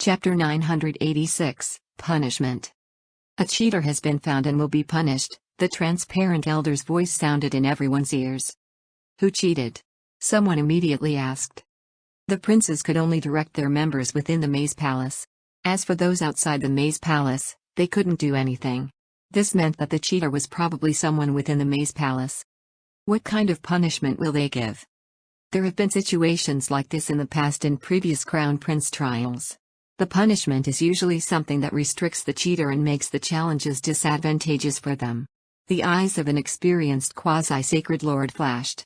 Chapter 986, Punishment. A cheater has been found and will be punished, the transparent elder's voice sounded in everyone's ears. Who cheated? Someone immediately asked. The princes could only direct their members within the maze palace. As for those outside the maze palace, they couldn't do anything. This meant that the cheater was probably someone within the maze palace. What kind of punishment will they give? There have been situations like this in the past in previous Crown Prince trials. The punishment is usually something that restricts the cheater and makes the challenges disadvantageous for them. The eyes of an experienced quasi-sacred lord flashed.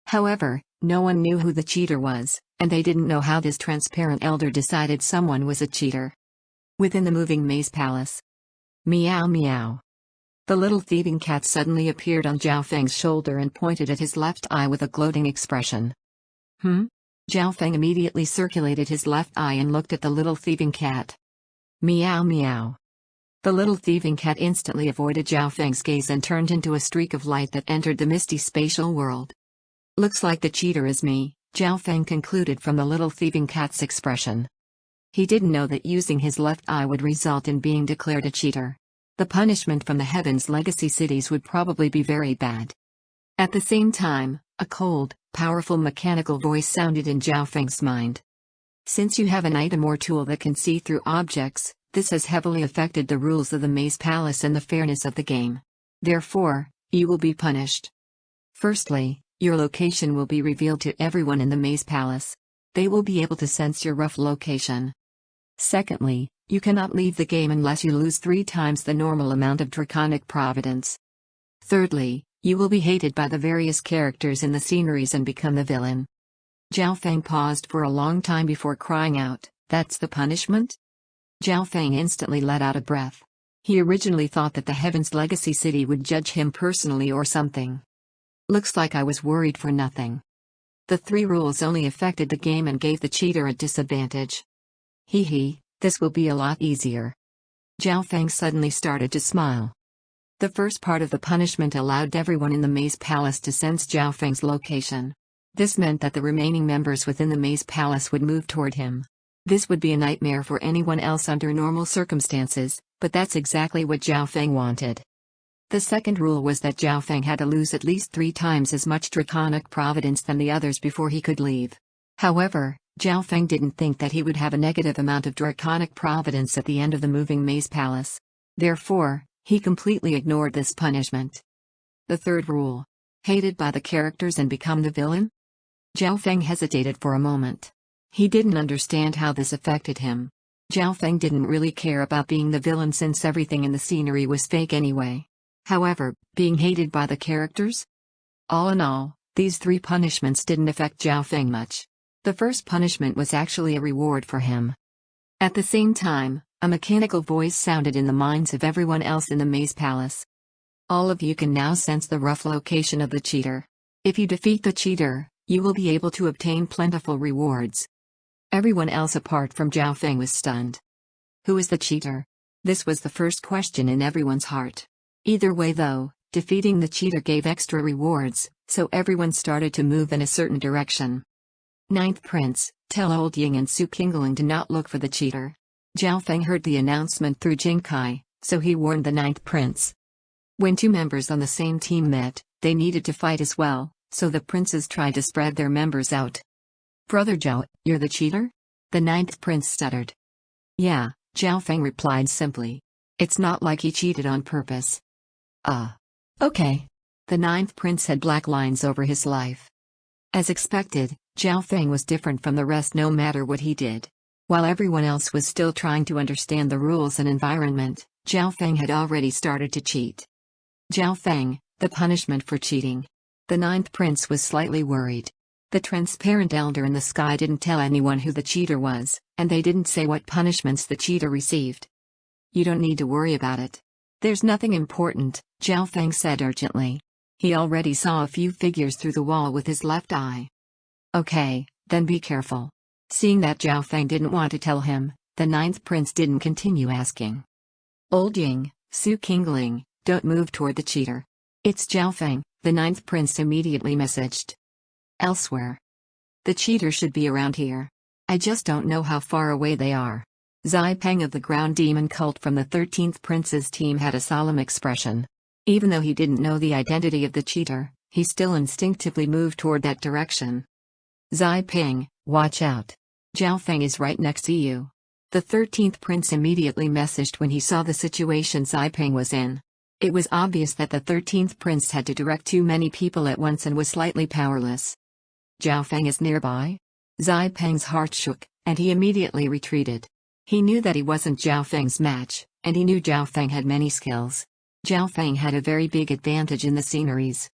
However, no one knew who the cheater was, and they didn't know how this transparent elder decided someone was a cheater. Within the moving maze palace. Meow meow. The little thieving cat suddenly appeared on Zhao Feng's shoulder and pointed at his left eye with a gloating expression. Zhao Feng immediately circulated his left eye and looked at the little thieving cat. Meow meow. The little thieving cat instantly avoided Zhao Feng's gaze and turned into a streak of light that entered the misty spatial world. Looks like the cheater is me, Zhao Feng concluded from the little thieving cat's expression. He didn't know that using his left eye would result in being declared a cheater. The punishment from the Heaven's legacy cities would probably be very bad. At the same time, a cold, powerful mechanical voice sounded in Zhao Feng's mind. Since you have an item or tool that can see through objects, this has heavily affected the rules of the Maze Palace and the fairness of the game. Therefore, you will be punished. Firstly, your location will be revealed to everyone in the Maze Palace. They will be able to sense your rough location. Secondly, you cannot leave the game unless you lose 3 times the normal amount of draconic providence. Thirdly, you will be hated by the various characters in the sceneries and become the villain. Zhao Feng paused for a long time before crying out, "That's the punishment?" Zhao Feng instantly let out a breath. He originally thought that the Heaven's Legacy City would judge him personally or something. Looks like I was worried for nothing. The 3 rules only affected the game and gave the cheater a disadvantage. Hee, this will be a lot easier. Zhao Feng suddenly started to smile. The first part of the punishment allowed everyone in the Maze Palace to sense Zhao Feng's location. This meant that the remaining members within the Maze Palace would move toward him. This would be a nightmare for anyone else under normal circumstances, but that's exactly what Zhao Feng wanted. The second rule was that Zhao Feng had to lose at least 3 times as much draconic providence than the others before he could leave. However, Zhao Feng didn't think that he would have a negative amount of draconic providence at the end of the moving Maze Palace. Therefore, he completely ignored this punishment. The third rule. Hated by the characters and become the villain? Zhao Feng hesitated for a moment. He didn't understand how this affected him. Zhao Feng didn't really care about being the villain since everything in the scenery was fake anyway. However, being hated by the characters? All in all, these 3 punishments didn't affect Zhao Feng much. The first punishment was actually a reward for him. At the same time, a mechanical voice sounded in the minds of everyone else in the Maze Palace. All of you can now sense the rough location of the cheater. If you defeat the cheater, you will be able to obtain plentiful rewards. Everyone else apart from Zhao Feng was stunned. Who is the cheater? This was the first question in everyone's heart. Either way though, defeating the cheater gave extra rewards, so everyone started to move in a certain direction. 9th Prince, tell Old Ying and Su Qingling to not look for the cheater. Zhao Feng heard the announcement through Jingkai, so he warned the 9th Prince. When 2 members on the same team met, they needed to fight as well, so the princes tried to spread their members out. Brother Zhao, you're the cheater? The 9th Prince stuttered. Yeah, Zhao Feng replied simply. It's not like he cheated on purpose. Okay. The 9th Prince had black lines over his life. As expected, Zhao Feng was different from the rest no matter what he did. While everyone else was still trying to understand the rules and environment, Zhao Feng had already started to cheat. Zhao Feng, the punishment for cheating. The 9th Prince was slightly worried. The transparent elder in the sky didn't tell anyone who the cheater was, and they didn't say what punishments the cheater received. You don't need to worry about it. There's nothing important, Zhao Feng said urgently. He already saw a few figures through the wall with his left eye. Okay, then be careful. Seeing that Zhao Feng didn't want to tell him, the 9th Prince didn't continue asking. Old Ying, Su Qingling, don't move toward the cheater. It's Zhao Feng, the 9th Prince immediately messaged. Elsewhere. The cheater should be around here. I just don't know how far away they are. Zai Peng of the ground demon cult from the 13th Prince's team had a solemn expression. Even though he didn't know the identity of the cheater, he still instinctively moved toward that direction. Zai Peng, watch out. Zhao Feng is right next to you. The 13th Prince immediately messaged when he saw the situation Zai Peng was in. It was obvious that the 13th Prince had to direct too many people at once and was slightly powerless. Zhao Feng is nearby? Zai Peng's heart shook, and he immediately retreated. He knew that he wasn't Zhao Feng's match, and he knew Zhao Feng had many skills. Zhao Feng had a very big advantage in the sceneries.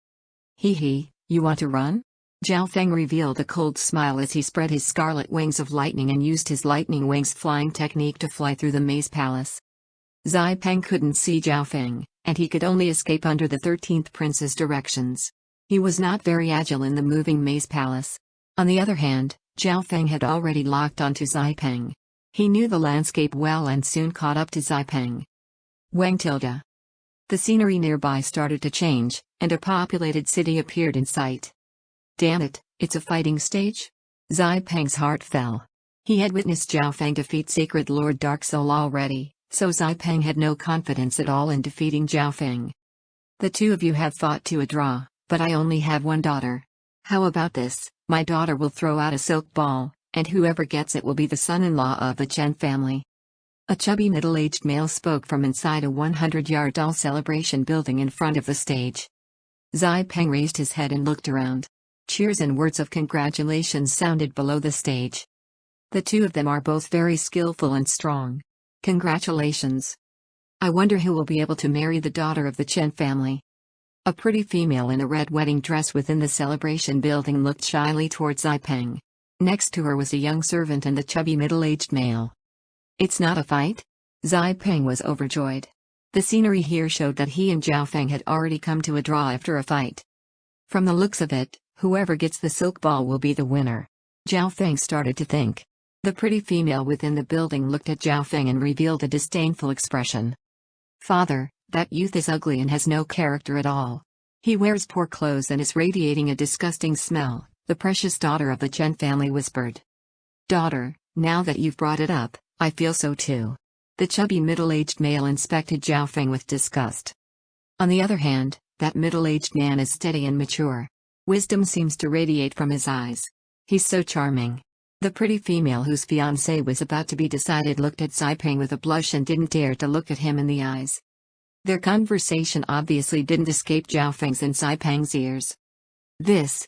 Hee, you want to run? Zhao Feng revealed a cold smile as he spread his scarlet wings of lightning and used his lightning wings flying technique to fly through the maze palace. Zai Peng couldn't see Zhao Feng, and he could only escape under the 13th Prince's directions. He was not very agile in the moving maze palace. On the other hand, Zhao Feng had already locked onto Zai Peng. He knew the landscape well and soon caught up to Zai Peng. Wang tilde. The scenery nearby started to change, and a populated city appeared in sight. Damn it, it's a fighting stage? Zai Peng's heart fell. He had witnessed Zhao Feng defeat Sacred Lord Dark Soul already, so Zai Peng had no confidence at all in defeating Zhao Feng. The two of you have fought to a draw, but I only have one daughter. How about this? My daughter will throw out a silk ball, and whoever gets it will be the son-in-law of the Chen family. A chubby middle-aged male spoke from inside a 100-yard tall celebration building in front of the stage. Zai Peng raised his head and looked around. Cheers and words of congratulations sounded below the stage. The two of them are both very skillful and strong. Congratulations. I wonder who will be able to marry the daughter of the Chen family. A pretty female in a red wedding dress within the celebration building looked shyly towards Zai Peng. Next to her was a young servant and the chubby middle-aged male. It's not a fight? Zai Peng was overjoyed. The scenery here showed that he and Zhao Feng had already come to a draw after a fight. From the looks of it, whoever gets the silk ball will be the winner. Zhao Feng started to think. The pretty female within the building looked at Zhao Feng and revealed a disdainful expression. Father, that youth is ugly and has no character at all. He wears poor clothes and is radiating a disgusting smell, the precious daughter of the Chen family whispered. Daughter, now that you've brought it up, I feel so too. The chubby middle-aged male inspected Zhao Feng with disgust. On the other hand, that middle-aged man is steady and mature. Wisdom seems to radiate from his eyes. He's so charming. The pretty female whose fiancé was about to be decided looked at Zai Peng with a blush and didn't dare to look at him in the eyes. Their conversation obviously didn't escape Zhao Feng's and Zai Peng's ears. This.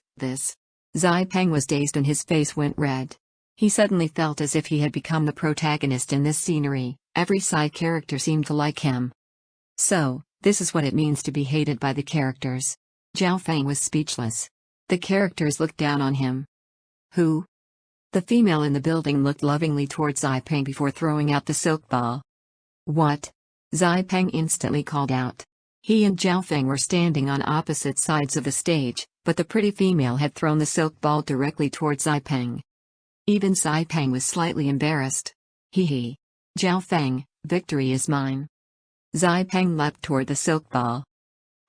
Zai Peng was dazed and his face went red. He suddenly felt as if he had become the protagonist in this scenery. Every side character seemed to like him. So, this is what it means to be hated by the characters. Zhao Feng was speechless. The characters looked down on him. Who? The female in the building looked lovingly towards Zai Peng before throwing out the silk ball. What? Zai Peng instantly called out. He and Zhao Feng were standing on opposite sides of the stage, but the pretty female had thrown the silk ball directly towards Zai Peng. Even Zai Peng was slightly embarrassed. Hee. Zhao Feng, victory is mine. Zai Peng leapt toward the silk ball.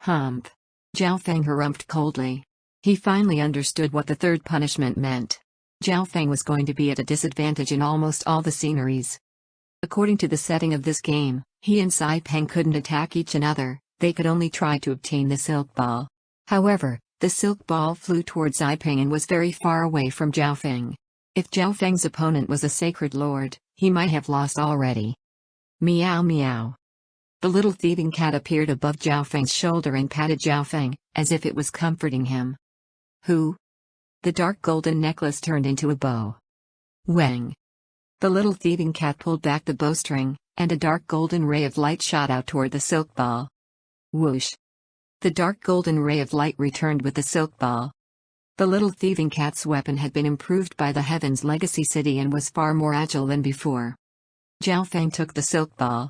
Humph. Zhao Feng harumphed coldly. He finally understood what the third punishment meant. Zhao Feng was going to be at a disadvantage in almost all the sceneries. According to the setting of this game, he and Zai Peng couldn't attack each other, they could only try to obtain the silk ball. However, the silk ball flew towards Zai Peng and was very far away from Zhao Feng. If Zhao Feng's opponent was a sacred lord, he might have lost already. Meow meow. The little thieving cat appeared above Zhao Feng's shoulder and patted Zhao Feng, as if it was comforting him. Who? The dark golden necklace turned into a bow. Wang. The little thieving cat pulled back the bowstring, and a dark golden ray of light shot out toward the silk ball. Whoosh. The dark golden ray of light returned with the silk ball. The little thieving cat's weapon had been improved by the Heaven's Legacy City and was far more agile than before. Zhao Feng took the silk ball.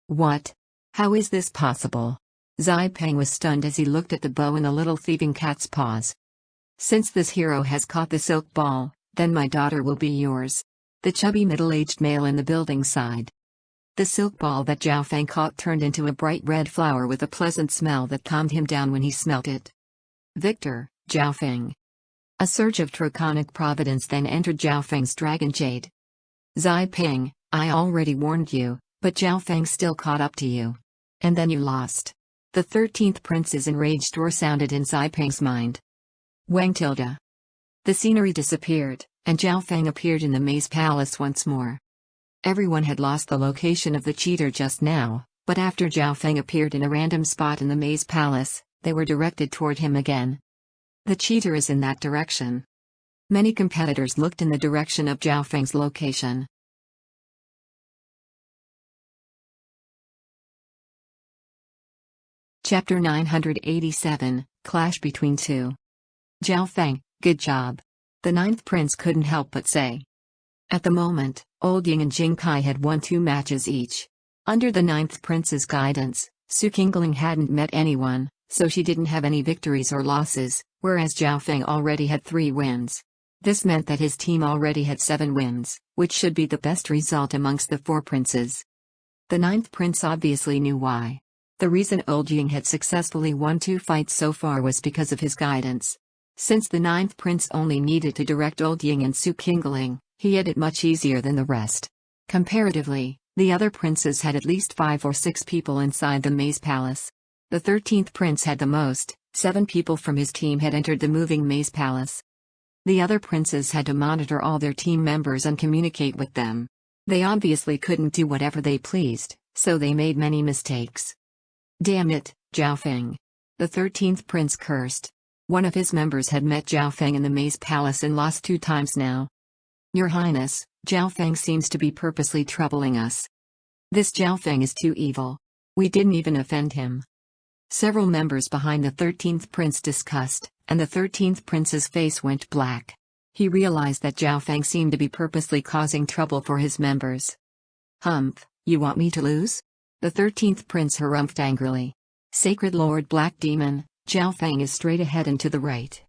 What? How is this possible? Zai Peng was stunned as he looked at the bow in the little thieving cat's paws. Since this hero has caught the silk ball, then my daughter will be yours. The chubby middle-aged male in the building sighed. The silk ball that Zhao Feng caught turned into a bright red flower with a pleasant smell that calmed him down when he smelt it. Victor, Zhao Feng. A surge of draconic providence then entered Zhao Feng's dragon jade. Zai Peng, I already warned you, but Zhao Feng still caught up to you. And then you lost. The 13th prince's enraged roar sounded in Xipeng's mind. Wang tilde. The scenery disappeared, and Zhao Feng appeared in the maze palace once more. Everyone had lost the location of the cheater just now, but after Zhao Feng appeared in a random spot in the maze palace, they were directed toward him again. The cheater is in that direction. Many competitors looked in the direction of Zhao Feng's location. Chapter 987, Clash Between Two. Zhao Feng, good job. The 9th prince couldn't help but say. At the moment, Old Ying and Jing Kai had won 2 matches each. Under the 9th prince's guidance, Su Qingling hadn't met anyone, so she didn't have any victories or losses, whereas Zhao Feng already had 3 wins. This meant that his team already had 7 wins, which should be the best result amongst the 4 princes. The 9th prince obviously knew why. The reason Old Ying had successfully won 2 fights so far was because of his guidance. Since the 9th prince only needed to direct Old Ying and Su Qingling, he had it much easier than the rest. Comparatively, the other princes had at least 5 or 6 people inside the maze palace. The 13th prince had the most. 7 people from his team had entered the moving maze palace. The other princes had to monitor all their team members and communicate with them. They obviously couldn't do whatever they pleased, so they made many mistakes. Damn it, Zhao Feng. The 13th prince cursed. One of his members had met Zhao Feng in the maze palace and lost 2 times now. Your Highness, Zhao Feng seems to be purposely troubling us. This Zhao Feng is too evil. We didn't even offend him. Several members behind the 13th prince discussed, and the 13th prince's face went black. He realized that Zhao Feng seemed to be purposely causing trouble for his members. Humph, you want me to lose? The 13th prince harumphed angrily. Sacred Lord Black Demon, Zhao Feng is straight ahead and to the right.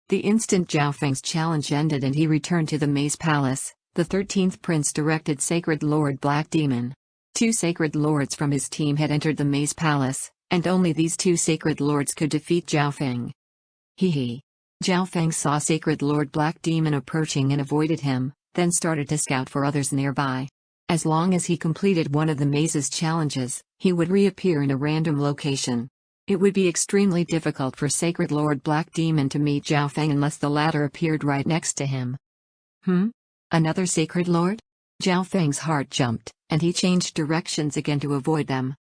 The instant Zhao Feng's challenge ended and he returned to the maze palace, the 13th prince directed Sacred Lord Black Demon. 2 sacred lords from his team had entered the maze palace, and only these 2 sacred lords could defeat Zhao Feng. Hee. Zhao Feng saw Sacred Lord Black Demon approaching and avoided him, then started to scout for others nearby. As long as he completed one of the maze's challenges, he would reappear in a random location. It would be extremely difficult for Sacred Lord Black Demon to meet Zhao Feng unless the latter appeared right next to him. Another Sacred Lord? Zhao Feng's heart jumped, and he changed directions again to avoid them.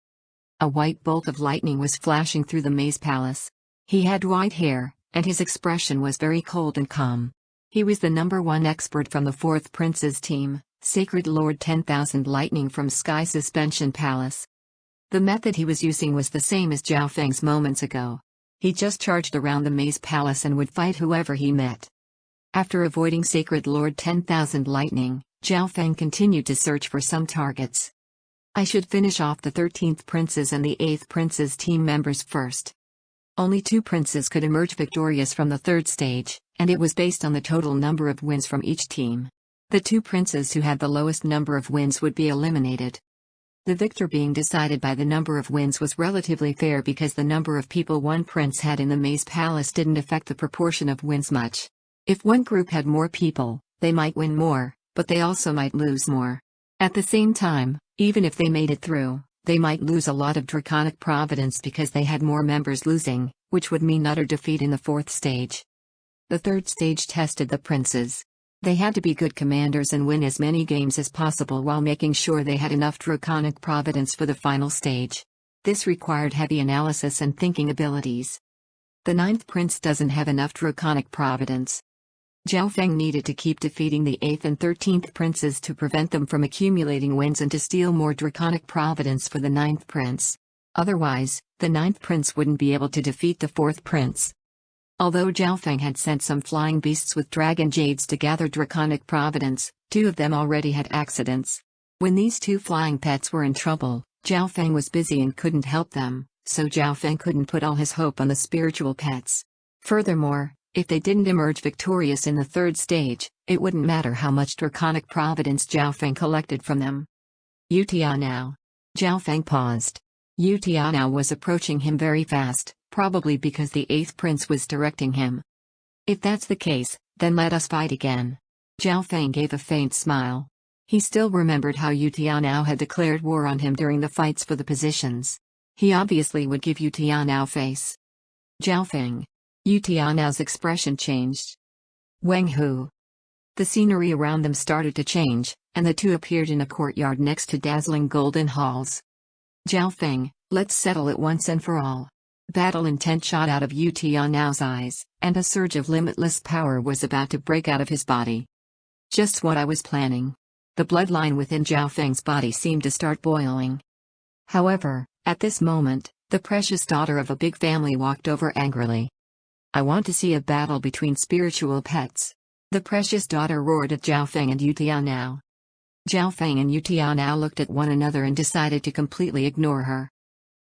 A white bolt of lightning was flashing through the maze palace. He had white hair, and his expression was very cold and calm. He was the #1 expert from the 4th prince's team, Sacred Lord 10,000 Lightning from Sky Suspension Palace. The method he was using was the same as Zhao Feng's moments ago. He just charged around the maze palace and would fight whoever he met. After avoiding Sacred Lord 10,000 Lightning, Zhao Feng continued to search for some targets. I should finish off the 13th prince's and the 8th prince's team members first. Only 2 princes could emerge victorious from the 3rd stage, and it was based on the total number of wins from each team. The 2 princes who had the lowest number of wins would be eliminated. The victor being decided by the number of wins was relatively fair because the number of people one prince had in the maze palace didn't affect the proportion of wins much. If one group had more people, they might win more, but they also might lose more. At the same time, even if they made it through, they might lose a lot of draconic providence because they had more members losing, which would mean utter defeat in the 4th stage. The 3rd stage tested the princes. They had to be good commanders and win as many games as possible while making sure they had enough draconic providence for the final stage. This required heavy analysis and thinking abilities. The 9th prince doesn't have enough draconic providence. Zhao Feng needed to keep defeating the 8th and 13th princes to prevent them from accumulating wins and to steal more draconic providence for the 9th prince. Otherwise, the 9th prince wouldn't be able to defeat the 4th prince. Although Zhao Feng had sent some flying beasts with dragon jades to gather draconic providence, 2 of them already had accidents. When these 2 flying pets were in trouble, Zhao Feng was busy and couldn't help them, so Zhao Feng couldn't put all his hope on the spiritual pets. Furthermore, if they didn't emerge victorious in the 3rd stage, it wouldn't matter how much draconic providence Zhao Feng collected from them. Now. Zhao Feng paused. Now was approaching him very fast, probably because the 8th prince was directing him. If that's the case, then let us fight again. Zhao Feng gave a faint smile. He still remembered how Yu Tianao had declared war on him during the fights for the positions. He obviously would give Yu Tianao face. Zhao Feng. Yu Tianao's expression changed. Wang Hu. The scenery around them started to change, and the two appeared in a courtyard next to dazzling golden halls. Zhao Feng, let's settle it once and for all. Battle intent shot out of Yu Tianao's eyes, and a surge of limitless power was about to break out of his body. Just what I was planning. The bloodline within Zhao Feng's body seemed to start boiling. However, at this moment, the precious daughter of a big family walked over angrily. I want to see a battle between spiritual pets. The precious daughter roared at Zhao Feng and Yu Tianao. Zhao Feng and Yu Tianao looked at one another and decided to completely ignore her.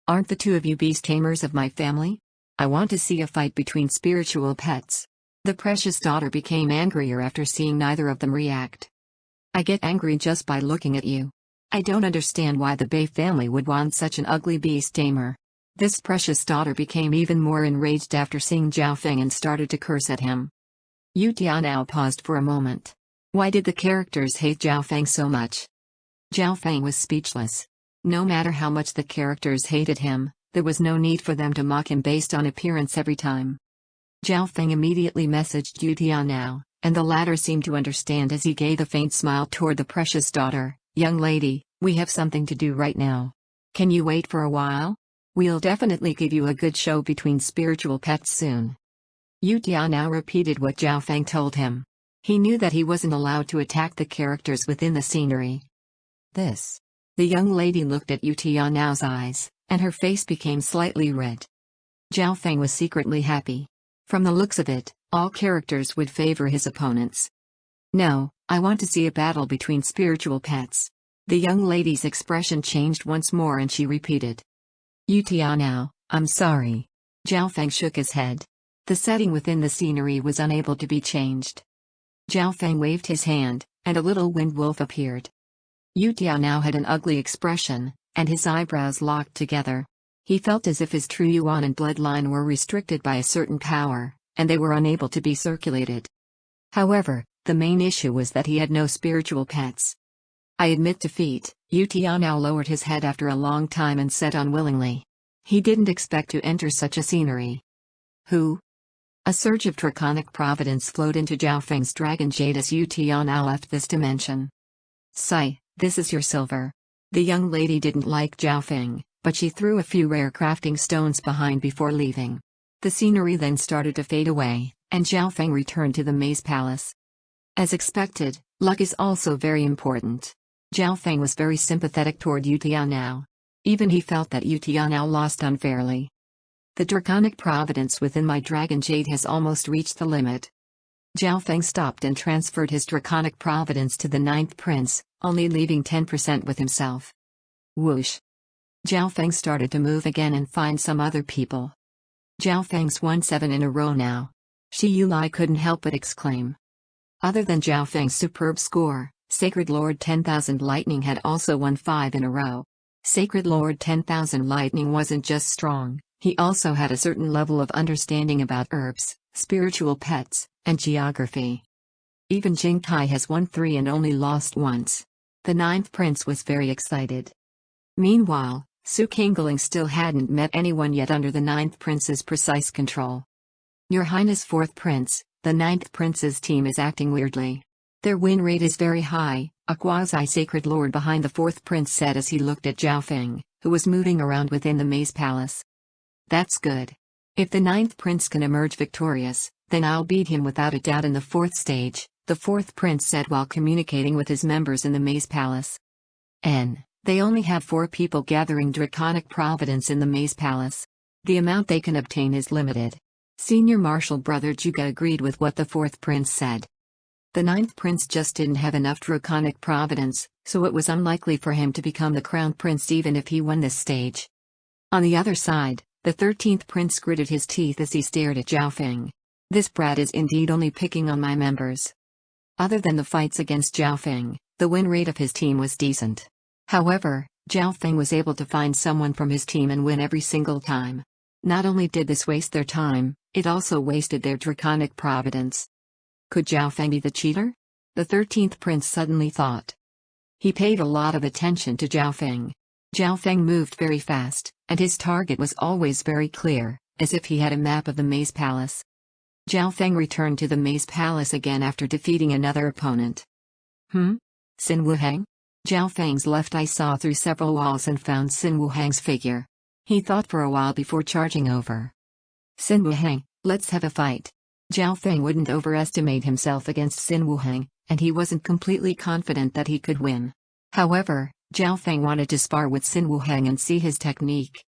Aren't the two of you beast tamers of my family? I want to see a fight between spiritual pets. The precious daughter became angrier after seeing neither of them react. I get angry just by looking at you. I don't understand why the Bei family would want such an ugly beast tamer. This precious daughter became even more enraged after seeing Zhao Feng and started to curse at him. Yu Tianao paused for a moment. Why did the characters hate Zhao Feng so much? Zhao Feng was speechless. No matter how much the characters hated him, there was no need for them to mock him based on appearance every time. Zhao Feng immediately messaged Yu Tianao, and the latter seemed to understand as he gave a faint smile toward the precious daughter. Young lady, we have something to do right now. Can you wait for a while? We'll definitely give you a good show between spiritual pets soon. Yu Tianao repeated what Zhao Feng told him. He knew that he wasn't allowed to attack the characters within the scenery. This. The young lady looked at Yu Tianao's eyes, and her face became slightly red. Zhao Feng was secretly happy. From the looks of it, all characters would favor his opponents. No, I want to see a battle between spiritual pets. The young lady's expression changed once more and she repeated. Yu Tianao, I'm sorry. Zhao Feng shook his head. The setting within the scenery was unable to be changed. Zhao Feng waved his hand, and a little wind wolf appeared. Yu Tianao had an ugly expression, and his eyebrows locked together. He felt as if his true Yuan and bloodline were restricted by a certain power, and they were unable to be circulated. However, the main issue was that he had no spiritual pets. I admit defeat. Yu Tianao lowered his head after a long time and said unwillingly. He didn't expect to enter such a scenery. Who? A surge of draconic providence flowed into Zhao Feng's dragon jade as Yu Tianao left this dimension. Sai, this is your silver. The young lady didn't like Zhao Feng, but she threw a few rare crafting stones behind before leaving. The scenery then started to fade away, and Zhao Feng returned to the maze palace. As expected, luck is also very important. Zhao Feng was very sympathetic toward Yu Tianao. Even he felt that Yu Tianao lost unfairly. The draconic providence within my dragon jade has almost reached the limit. Zhao Feng stopped and transferred his draconic providence to the 9th prince, only leaving 10% with himself. Whoosh. Zhao Feng started to move again and find some other people. Zhao Feng's won 7 in a row now. Shi Yulai couldn't help but exclaim. Other than Zhao Feng's superb score, Sacred Lord 10,000 Lightning had also won 5 in a row. Sacred Lord 10,000 Lightning wasn't just strong, he also had a certain level of understanding about herbs, spiritual pets, and geography. Even Jing Tai has won 3 and only lost once. The 9th prince was very excited. Meanwhile, Su Kingling still hadn't met anyone yet under the 9th prince's precise control. Your Highness 4th prince, the 9th prince's team is acting weirdly. Their win rate is very high, a quasi-sacred lord behind the 4th prince said as he looked at Zhao Feng, who was moving around within the maze palace. That's good. If the 9th prince can emerge victorious, then I'll beat him without a doubt in the 4th stage, the 4th prince said while communicating with his members in the maze palace. They only have 4 people gathering draconic providence in the maze palace. The amount they can obtain is limited. Senior Marshal Brother Juga agreed with what the 4th prince said. The 9th prince just didn't have enough draconic providence, so it was unlikely for him to become the crown prince even if he won this stage. On the other side, the 13th prince gritted his teeth as he stared at Zhao Feng. This brat is indeed only picking on my members. Other than the fights against Zhao Feng, the win rate of his team was decent. However, Zhao Feng was able to find someone from his team and win every single time. Not only did this waste their time, it also wasted their draconic providence. Could Zhao Feng be the cheater? The 13th prince suddenly thought. He paid a lot of attention to Zhao Feng. Zhao Feng moved very fast, and his target was always very clear, as if he had a map of the Maze Palace. Zhao Feng returned to the Maze Palace again after defeating another opponent. Xin Wuhang? Zhao Feng's left eye saw through several walls and found Xin Wuhang's figure. He thought for a while before charging over. Xin Wuhang, let's have a fight. Zhao Feng wouldn't overestimate himself against Xin Wuhang, and he wasn't completely confident that he could win. However, Zhao Feng wanted to spar with Xin Wuhang and see his technique.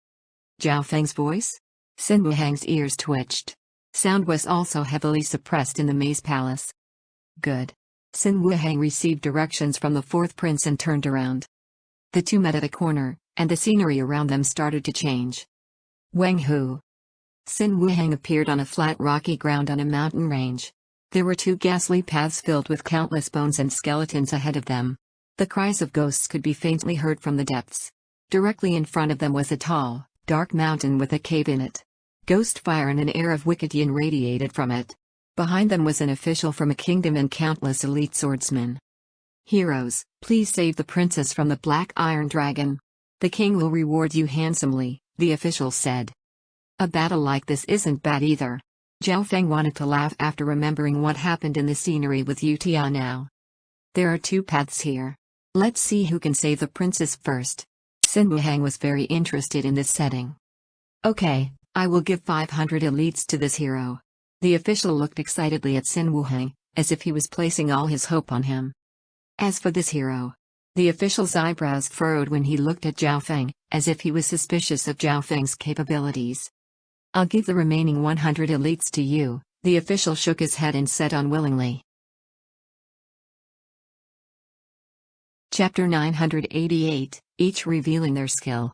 Zhao Feng's voice? Xin Wuhang's ears twitched. Sound was also heavily suppressed in the Maze Palace. Good. Xin Wuhang received directions from the fourth prince and turned around. The two met at a corner, and the scenery around them started to change. Wang Hu. Xin Wuhang appeared on a flat rocky ground on a mountain range. There were two ghastly paths filled with countless bones and skeletons ahead of them. The cries of ghosts could be faintly heard from the depths. Directly in front of them was a tall, dark mountain with a cave in it. Ghost fire and an air of wicked yin radiated from it. Behind them was an official from a kingdom and countless elite swordsmen. Heroes, please save the princess from the Black Iron Dragon. The king will reward you handsomely, the official said. A battle like this isn't bad either. Zhao Feng wanted to laugh after remembering what happened in the scenery with Yu Tianao. There are two paths here. Let's see who can save the princess first. Xin Wuhang was very interested in this setting. Okay, I will give 500 elites to this hero. The official looked excitedly at Xin Wuhang, as if he was placing all his hope on him. As for this hero, the official's eyebrows furrowed when he looked at Zhao Feng, as if he was suspicious of Zhao Feng's capabilities. I'll give the remaining 100 elites to you, the official shook his head and said unwillingly. Chapter 988, each revealing their skill.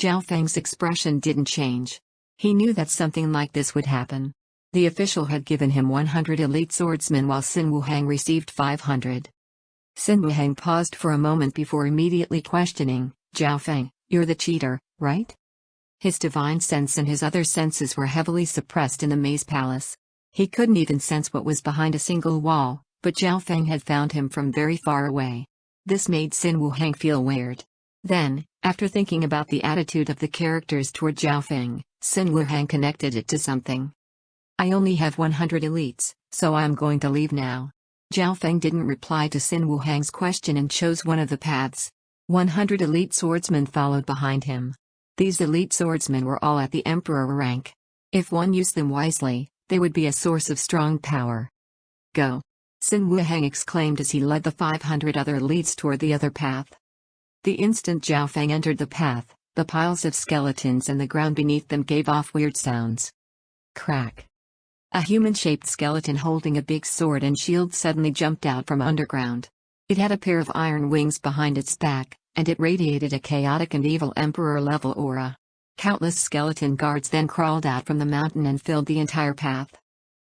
Zhao Feng's expression didn't change. He knew that something like this would happen. The official had given him 100 elite swordsmen while Xin Wuhang received 500. Xin Wuhang paused for a moment before immediately questioning, Zhao Feng, you're the cheater, right? His divine sense and his other senses were heavily suppressed in the Maze Palace. He couldn't even sense what was behind a single wall, but Zhao Feng had found him from very far away. This made Xin Wuhang feel weird. Then, after thinking about the attitude of the characters toward Zhao Feng, Xin Wuhang connected it to something. I only have 100 elites, so I'm going to leave now. Zhao Feng didn't reply to Xin Wuhang's question and chose one of the paths. 100 elite swordsmen followed behind him. These elite swordsmen were all at the emperor rank. If one used them wisely, they would be a source of strong power. Go! Xin Wuhang exclaimed as he led the 500 other elites toward the other path. The instant Zhao Feng entered the path, the piles of skeletons and the ground beneath them gave off weird sounds. Crack! A human-shaped skeleton holding a big sword and shield suddenly jumped out from underground. It had a pair of iron wings behind its back, and it radiated a chaotic and evil emperor-level aura. Countless skeleton guards then crawled out from the mountain and filled the entire path.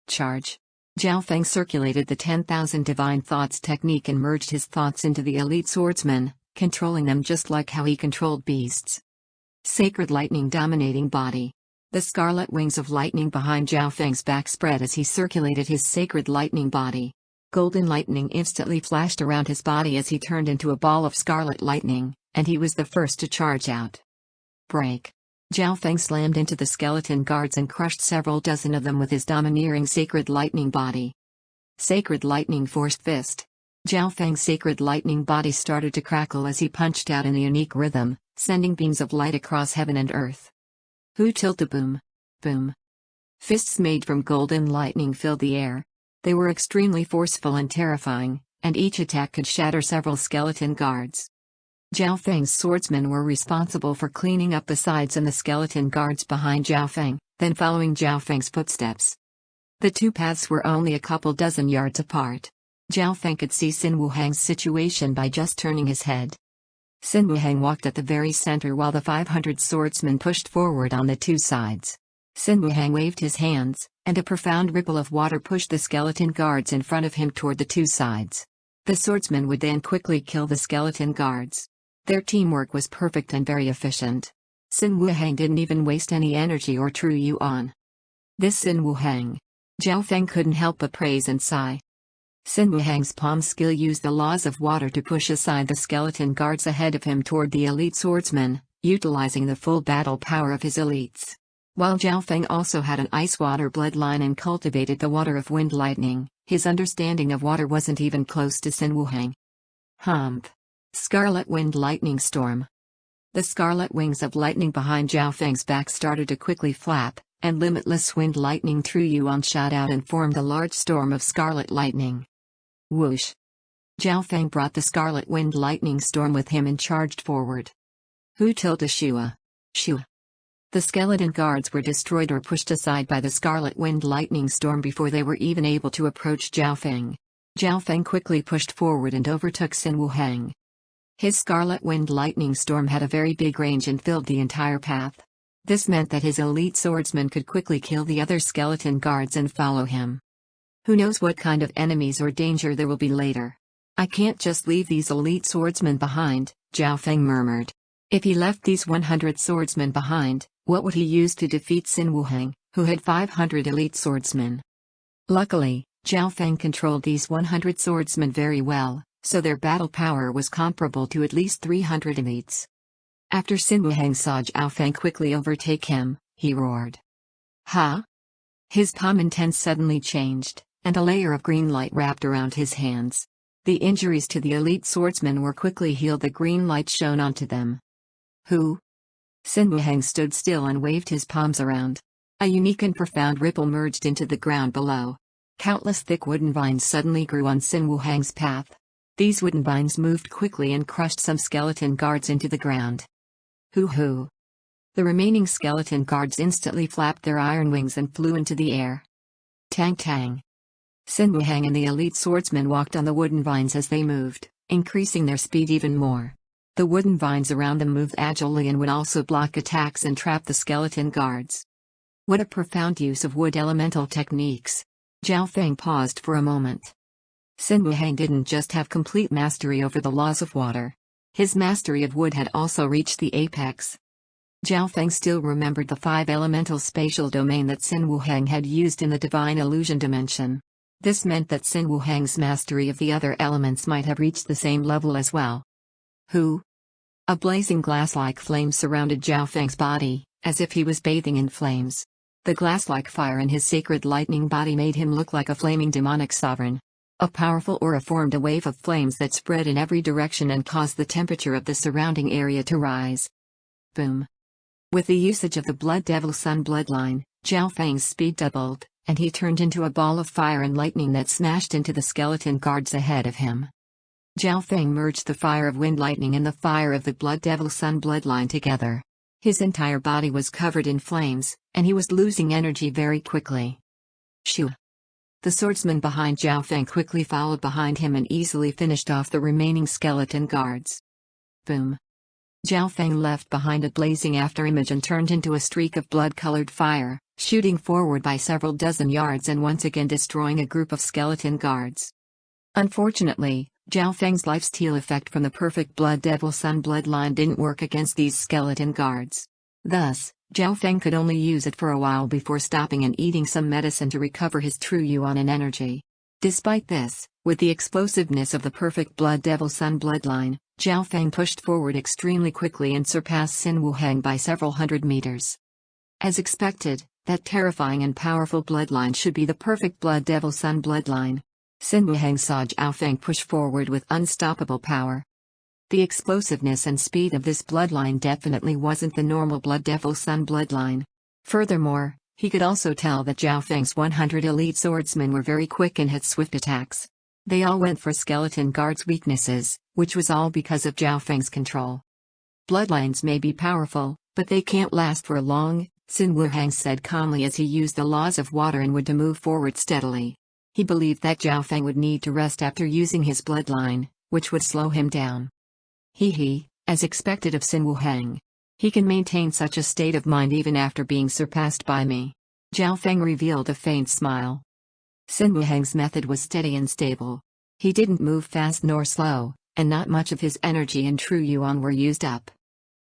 Charge! Zhao Feng circulated the 10,000 divine thoughts technique and merged his thoughts into the elite swordsmen, controlling them just like how he controlled beasts. Sacred lightning dominating body. The scarlet wings of lightning behind Zhao Feng's back spread as he circulated his sacred lightning body. Golden lightning instantly flashed around his body as he turned into a ball of scarlet lightning, and he was the first to charge out. Break! Zhao Feng slammed into the skeleton guards and crushed several dozen of them with his domineering sacred lightning body. Sacred lightning force fist. Zhao Feng's sacred lightning body started to crackle as he punched out in a unique rhythm, sending beams of light across heaven and earth. Hu tilta boom. Boom. Fists made from golden lightning filled the air. They were extremely forceful and terrifying, and each attack could shatter several skeleton guards. Zhao Feng's swordsmen were responsible for cleaning up the sides and the skeleton guards behind Zhao Feng, then following Zhao Feng's footsteps. The two paths were only a couple dozen yards apart. Zhao Feng could see Xin Wuhang's situation by just turning his head. Xin Wuhang walked at the very center while the 500 swordsmen pushed forward on the two sides. Xin Wuhang waved his hands, and a profound ripple of water pushed the skeleton guards in front of him toward the two sides. The swordsmen would then quickly kill the skeleton guards. Their teamwork was perfect and very efficient. Xin Wuhang didn't even waste any energy or true yuan. This Xin Wuhang. Zhao Feng couldn't help but praise and sigh. Sin Wuhang's palm skill used the laws of water to push aside the skeleton guards ahead of him toward the elite swordsman, utilizing the full battle power of his elites. While Zhao Feng also had an ice-water bloodline and cultivated the water of wind lightning, his understanding of water wasn't even close to Sin Wuhang. Humph. Scarlet Wind Lightning Storm. The scarlet wings of lightning behind Zhao Feng's back started to quickly flap, and limitless wind lightning Tru Yuan shot out and formed a large storm of scarlet lightning. Whoosh. Zhao Feng brought the scarlet wind lightning storm with him and charged forward. Hu tilde Shua. Shua. The skeleton guards were destroyed or pushed aside by the scarlet wind lightning storm before they were even able to approach Zhao Feng. Zhao Feng quickly pushed forward and overtook Sin Wuhang. His scarlet wind lightning storm had a very big range and filled the entire path. This meant that his elite swordsman could quickly kill the other skeleton guards and follow him. Who knows what kind of enemies or danger there will be later. I can't just leave these elite swordsmen behind, Zhao Feng murmured. If he left these 100 swordsmen behind, what would he use to defeat Sin Wuhang, who had 500 elite swordsmen? Luckily, Zhao Feng controlled these 100 swordsmen very well, so their battle power was comparable to at least 300 elites. After Sin Wuhang saw Zhao Feng quickly overtake him, he roared. Ha! His palm intent suddenly changed, and a layer of green light wrapped around his hands. The injuries to the elite swordsmen were quickly healed. The green light shone onto them. Who? Sin Wuhang stood still and waved his palms around. A unique and profound ripple merged into the ground below. Countless thick wooden vines suddenly grew on Sin Wuhang's path. These wooden vines moved quickly and crushed some skeleton guards into the ground. Hoo-hoo! The remaining skeleton guards instantly flapped their iron wings and flew into the air. Tang-tang! Sin Wuhang and the elite swordsmen walked on the wooden vines as they moved, increasing their speed even more. The wooden vines around them moved agilely and would also block attacks and trap the skeleton guards. What a profound use of wood elemental techniques! Zhao Feng paused for a moment. Sin Wuhang didn't just have complete mastery over the laws of water. His mastery of wood had also reached the apex. Zhao Feng still remembered the 5 elemental spatial domain that Sin Wuhang had used in the divine illusion dimension. This meant that Sin Wuhang's mastery of the other elements might have reached the same level as well. Who? A blazing glass-like flame surrounded Zhao Feng's body, as if he was bathing in flames. The glass-like fire in his sacred lightning body made him look like a flaming demonic sovereign. A powerful aura formed a wave of flames that spread in every direction and caused the temperature of the surrounding area to rise. Boom. With the usage of the Blood Devil Sun bloodline, Zhao Feng's speed doubled, and he turned into a ball of fire and lightning that smashed into the skeleton guards ahead of him. Zhao Feng merged the fire of wind lightning and the fire of the Blood Devil Sun bloodline together. His entire body was covered in flames, and he was losing energy very quickly. Shoo! The swordsman behind Zhao Feng quickly followed behind him and easily finished off the remaining skeleton guards. Boom! Zhao Feng left behind a blazing afterimage and turned into a streak of blood-colored fire, shooting forward by several dozen yards and once again destroying a group of skeleton guards. Unfortunately, Zhao Feng's lifesteal effect from the perfect Blood Devil Sun bloodline didn't work against these skeleton guards. Thus, Zhao Feng could only use it for a while before stopping and eating some medicine to recover his Tru Yuan and energy. Despite this, with the explosiveness of the perfect Blood Devil Sun bloodline, Zhao Feng pushed forward extremely quickly and surpassed Sin Wuhang by several hundred meters. As expected, that terrifying and powerful bloodline should be the perfect Blood Devil Sun bloodline. Sin Wuhang saw Zhao Feng push forward with unstoppable power. The explosiveness and speed of this bloodline definitely wasn't the normal Blood Devil Sun bloodline. Furthermore, he could also tell that Zhao Feng's 100 elite swordsmen were very quick and had swift attacks. They all went for skeleton guards' weaknesses, which was all because of Zhao Feng's control. Bloodlines may be powerful, but they can't last for long, Sin Wuhang said calmly as he used the laws of water and wood to move forward steadily. He believed that Zhao Feng would need to rest after using his bloodline, which would slow him down. As expected of Sin Wuhang. He can maintain such a state of mind even after being surpassed by me. Zhao Feng revealed a faint smile. Sin Wuhang's method was steady and stable. He didn't move fast nor slow, and not much of his energy and Tru Yuan were used up.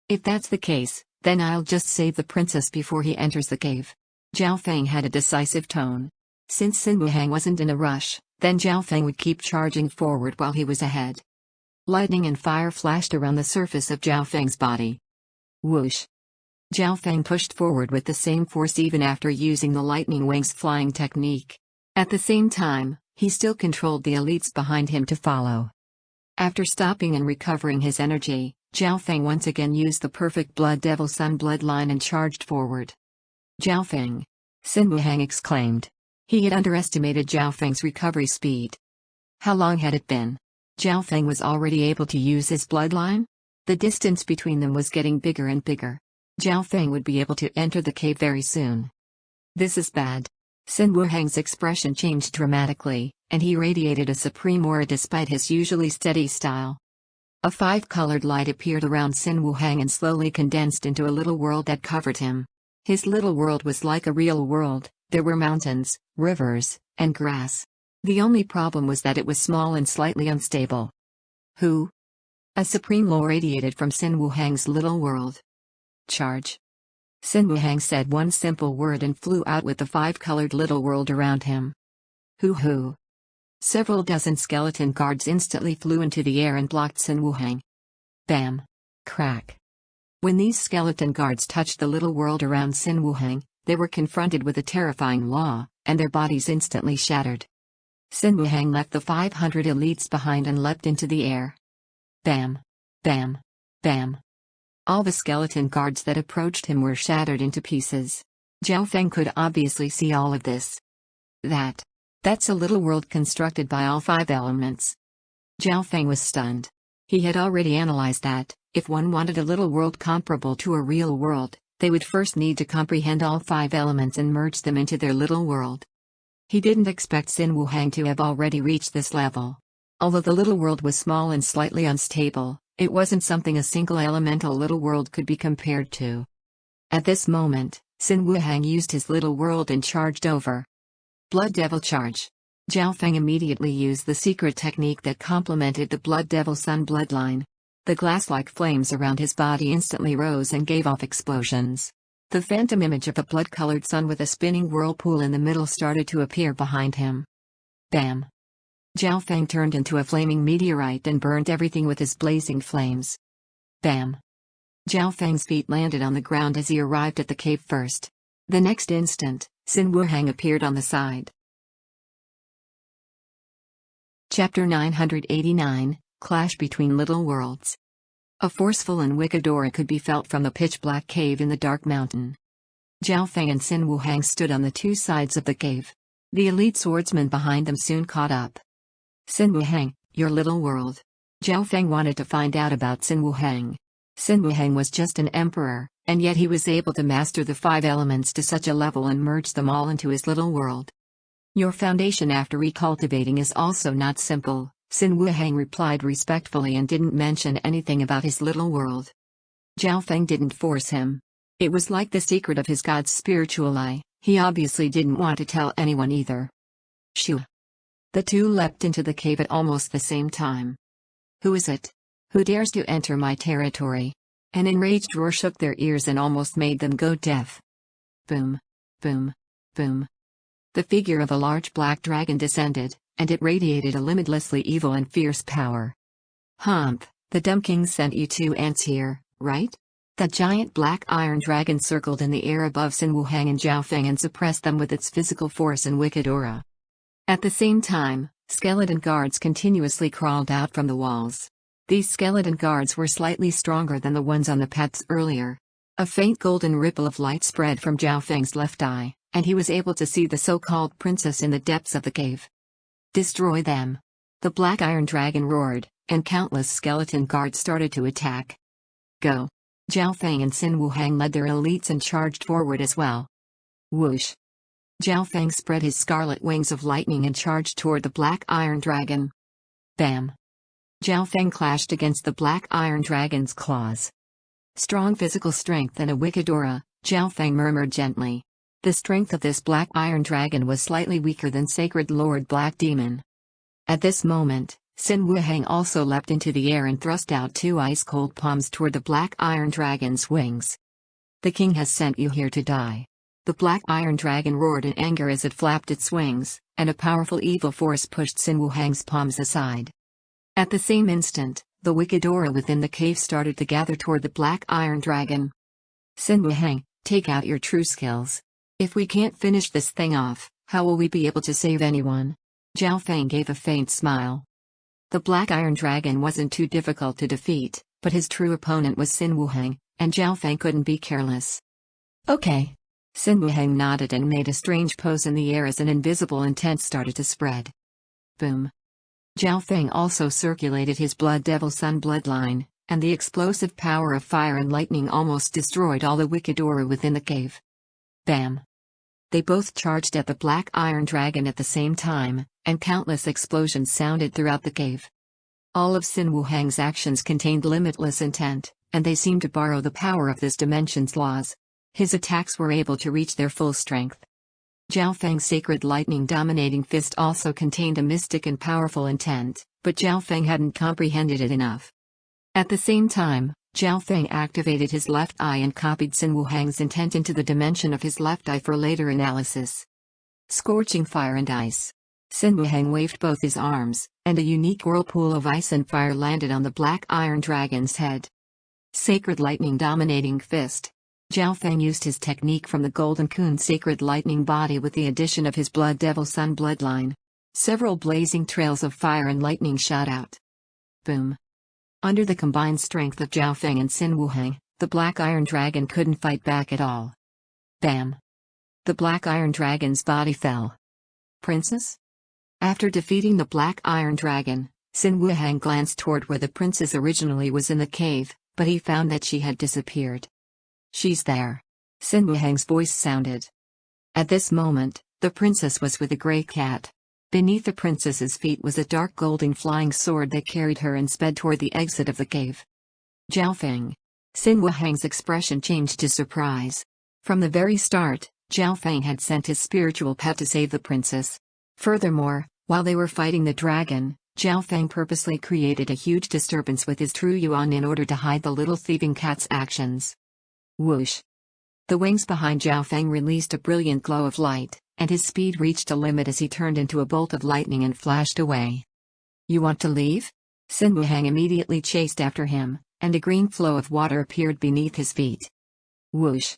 If that's the case, then I'll just save the princess before he enters the cave. Zhao Feng had a decisive tone. Since Sin Wuhang wasn't in a rush, Then Zhao Feng would keep charging forward while he was ahead. Lightning and fire flashed around the surface of Zhao Feng's body. Whoosh! Zhao Feng pushed forward with the same force even after using the lightning wings flying technique. At the same time, he still controlled the elites behind him to follow. After stopping and recovering his energy, Zhao Feng once again used the perfect Blood Devil Sun bloodline and charged forward. Zhao Feng! Xin Wuhang exclaimed. He had underestimated Zhao Feng's recovery speed. How long had it been? Zhao Feng was already able to use his bloodline? The distance between them was getting bigger and bigger. Zhao Feng would be able to enter the cave very soon. This is bad. Xin Wuhang's expression changed dramatically, and he radiated a supreme aura despite his usually steady style. A five-colored light appeared around Xin Wuhang and slowly condensed into a little world that covered him. His little world was like a real world. There were mountains, rivers, and grass. The only problem was that it was small and slightly unstable. Who? A supreme glow radiated from Xin Wuhang's little world. Charge. Xin Wuhang said one simple word and flew out with the five-colored little world around him. Who? Several dozen skeleton guards instantly flew into the air and blocked Xin Wuhang. Bam! Crack! When these skeleton guards touched the little world around Xin Wuhang, they were confronted with a terrifying law, and their bodies instantly shattered. Xin Wuhang left the 500 elites behind and leapt into the air. Bam! Bam! Bam! All the skeleton guards that approached him were shattered into pieces. Zhao Feng could obviously see all of this. That's a little world constructed by all five elements. Zhao Feng was stunned. He had already analyzed that, if one wanted a little world comparable to a real world, they would first need to comprehend all five elements and merge them into their little world. He didn't expect Xin Wuhang to have already reached this level. Although the little world was small and slightly unstable, it wasn't something a single elemental little world could be compared to. At this moment, Xin Wuhang used his little world and charged over. Blood Devil Charge. Zhao Feng immediately used the secret technique that complemented the Blood Devil Sun bloodline. The glass-like flames around his body instantly rose and gave off explosions. The phantom image of a blood-colored sun with a spinning whirlpool in the middle started to appear behind him. Bam! Zhao Feng turned into a flaming meteorite and burned everything with his blazing flames. Bam! Zhao Feng's feet landed on the ground as he arrived at the cave first. The next instant, Xin Wuhang appeared on the side. Chapter 989, Clash Between Little Worlds. A forceful and wicked aura could be felt from the pitch-black cave in the dark mountain. Zhao Feng and Xin Wuhang stood on the two sides of the cave. The elite swordsmen behind them soon caught up. Xin Wuhang, your little world. Zhao Feng wanted to find out about Xin Wuhang. Xin Wuhang was just an emperor, and yet he was able to master the five elements to such a level and merge them all into his little world. Your foundation after recultivating is also not simple, Xin Wuhang replied respectfully and didn't mention anything about his little world. Zhao Feng didn't force him. It was like the secret of his god's spiritual eye, he obviously didn't want to tell anyone either. Shoo! The two leapt into the cave at almost the same time. Who is it? Who dares to enter my territory? An enraged roar shook their ears and almost made them go deaf. Boom! Boom! Boom! The figure of a large black dragon descended, and it radiated a limitlessly evil and fierce power. Humph, the Dumb King sent you two ants here, right? The giant black iron dragon circled in the air above Xin Wuhang and Zhao Feng and suppressed them with its physical force and wicked aura. At the same time, skeleton guards continuously crawled out from the walls. These skeleton guards were slightly stronger than the ones on the paths earlier. A faint golden ripple of light spread from Zhao Feng's left eye, and he was able to see the so-called princess in the depths of the cave. Destroy them! The black iron dragon roared, and countless skeleton guards started to attack. Go! Zhao Feng and Xin Wuhang led their elites and charged forward as well. Whoosh! Zhao Feng spread his scarlet wings of lightning and charged toward the black iron dragon. Bam! Zhao Feng clashed against the black iron dragon's claws. Strong physical strength and a wicked aura, Zhao Feng murmured gently. The strength of this black iron dragon was slightly weaker than Sacred Lord Black Demon. At this moment, Xin Wuhang also leapt into the air and thrust out two ice-cold palms toward the black iron dragon's wings. The king has sent you here to die. The black iron dragon roared in anger as it flapped its wings, and a powerful evil force pushed Sin Wuhang's palms aside. At the same instant, the wicked aura within the cave started to gather toward the black iron dragon. Sin Wuhang, take out your true skills. If we can't finish this thing off, how will we be able to save anyone? Zhao Feng gave a faint smile. The black iron dragon wasn't too difficult to defeat, but his true opponent was Sin Wuhang, and Zhao Feng couldn't be careless. Okay. Sin Wuhang nodded and made a strange pose in the air as an invisible intent started to spread. Boom. Zhao Feng also circulated his Blood Devil Sun bloodline, and the explosive power of fire and lightning almost destroyed all the wicked aura within the cave. Bam. They both charged at the black iron dragon at the same time, and countless explosions sounded throughout the cave. All of Sin Wuhang's actions contained limitless intent, and they seemed to borrow the power of this dimension's laws. His attacks were able to reach their full strength. Zhao Feng's sacred lightning dominating fist also contained a mystic and powerful intent, but Zhao Feng hadn't comprehended it enough. At the same time, Zhao Feng activated his left eye and copied Sin Wuhang's intent into the dimension of his left eye for later analysis. Scorching fire and ice. Sin Wuhang waved both his arms, and a unique whirlpool of ice and fire landed on the black iron dragon's head. Sacred lightning dominating fist. Zhao Feng used his technique from the Golden Kun sacred lightning body with the addition of his Blood Devil Sun bloodline. Several blazing trails of fire and lightning shot out. Boom. Under the combined strength of Zhao Feng and Sin Wuhang, the black iron dragon couldn't fight back at all. Bam. The black iron dragon's body fell. Princess? After defeating the black iron dragon, Sin Wuhang glanced toward where the princess originally was in the cave, but he found that she had disappeared. She's there. Sin Wuhang's voice sounded. At this moment, the princess was with a gray cat. Beneath the princess's feet was a dark golden flying sword that carried her and sped toward the exit of the cave. Zhao Feng. Sin Wuhang's expression changed to surprise. From the very start, Zhao Feng had sent his spiritual pet to save the princess. Furthermore, while they were fighting the dragon, Zhao Feng purposely created a huge disturbance with his true yuan in order to hide the little thieving cat's actions. Whoosh. The wings behind Zhao Feng released a brilliant glow of light, and his speed reached a limit as he turned into a bolt of lightning and flashed away. You want to leave? Sin Wuhang immediately chased after him, and a green flow of water appeared beneath his feet. Whoosh.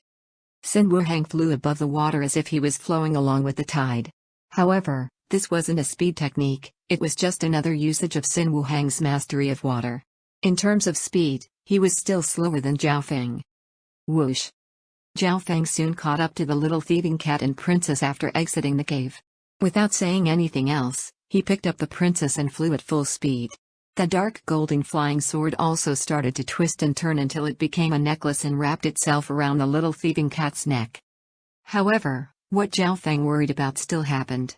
Sin Wuhang flew above the water as if he was flowing along with the tide. However, this wasn't a speed technique, it was just another usage of Sin Wuhang's mastery of water. In terms of speed, he was still slower than Zhao Feng. Whoosh. Zhao Feng soon caught up to the little thieving cat and princess after exiting the cave. Without saying anything else, he picked up the princess and flew at full speed. The dark golden flying sword also started to twist and turn until it became a necklace and wrapped itself around the little thieving cat's neck. However, what Zhao Feng worried about still happened.